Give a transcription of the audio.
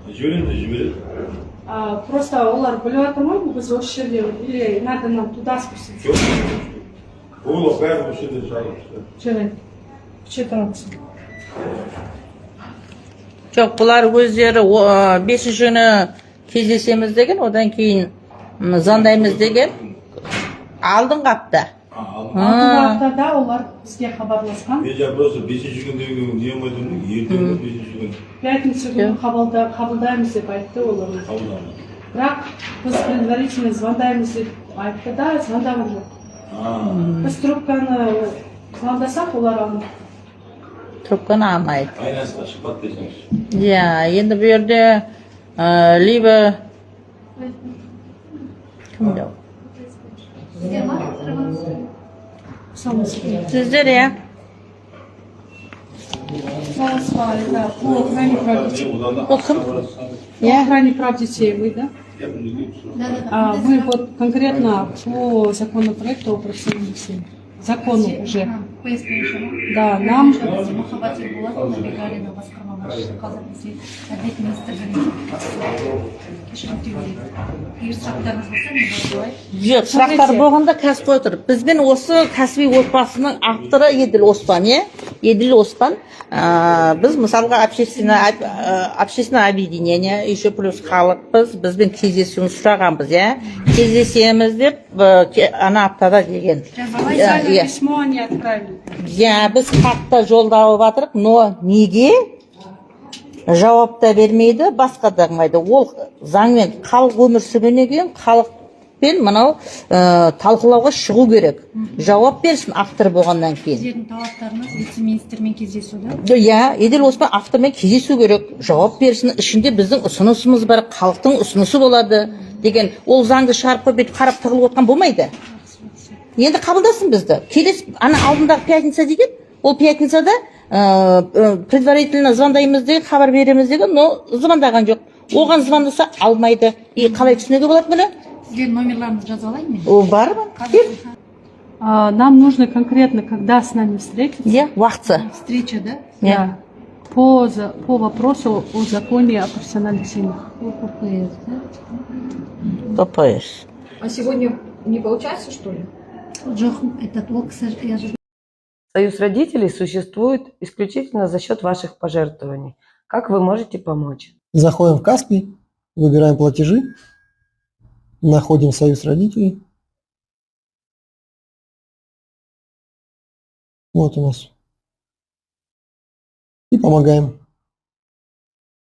Жіберемін де жібереді. Просто олар біліп жатыр ма біз осы жерде или надо нам туда спуститься? Жоқ. Олар бәрі осы жерде жарылыпты. Жарайды. Күші тұрмыз. Жоқ, бұлар өздері 5-ші күні кездесеміз деген, одан кейін звондаймыз деген алдын қапты. Алдыңғы аптада олар бізге хабарласқан. Мен жаңа просто 5-ші күн деген не айтамын, ертең 5-ші күн. Пятница күні қабылдаймыз деп айтты олар. Қабылдаймыз. Бірақ біз предварительно звондаймыз деп айтты да, звондаған жоқ. Біз трубканы звондасақ, олар алмайды. Трубканы алмайды. Айнасына шықпады десеңіз. Иә, енді бұл жерде либо кімде ол? Сіздер, иә? Да, по охране прав детей. Бұл кім? По охране прав детей вы, да? Вы вот конкретно по законопроекту о профессиональном насилии. Закону уже. Да, нам... Махаббат Ерболатовна Бегалина басқарма басшысы қазір бізде әділет министрлігінде кешірім тілейді. Егер сұрақтарыңыз болса, мен жауап. Жоқ, сұрақтар болғанда кәсіп отыр. Бізбен осы кәсіби отбасының авторы Еділ Оспан, е? Еділ Оспан. Біз мысалға общественное объединение, еще плюс халықпыз, бізбен кездесуін сұрағанбыз, е? Кездесеміз деп, ана аптада деген. Письмо они отправили. Иә, біз хатта жолдап жатырық, но неге жауап та бермейді, басқа да қылмайды. Ол заңмен халық өмір сүргеннен кейін халықпен мынау талқылауға шығу керек. Жауап берсін автор болғаннан кейін. Сіздердің талаптарыңыз вице-министрмен кездесу, да? Иә, Еділ Оспан автормен кездесу керек, жауап берсін. Ішінде біздің ұсынысымыз бар, халықтың ұсынысы болады деген. Ол заңды шығарып қойып қарап тығылып отқан болмайды. Енді қабылдасын бізді. Келесі ана алдындағы пятница деген, ол пятницада предварительно звондаймыз деген, хабар береміз деген, но звондаған жоқ. Оған звондаса алмайды. И қалай түсінуге болады мұны? Сіздердің номерларыңызды жазып алайын мен? О, бар ма? Нам нужно конкретно, когда с нами встретиться. Иә, уақытысы. Встреча, да? Иә. По вопросу о законе о профессиональных семьях. ППС, да? ППС. А сегодня не получается, что ли? Жоқ, этот ол кісі, я же... Союз родителей существует исключительно за счет ваших пожертвований. Как вы можете помочь? Заходим в Каспий, выбираем платежи, находим союз родителей. Вот у нас. И помогаем.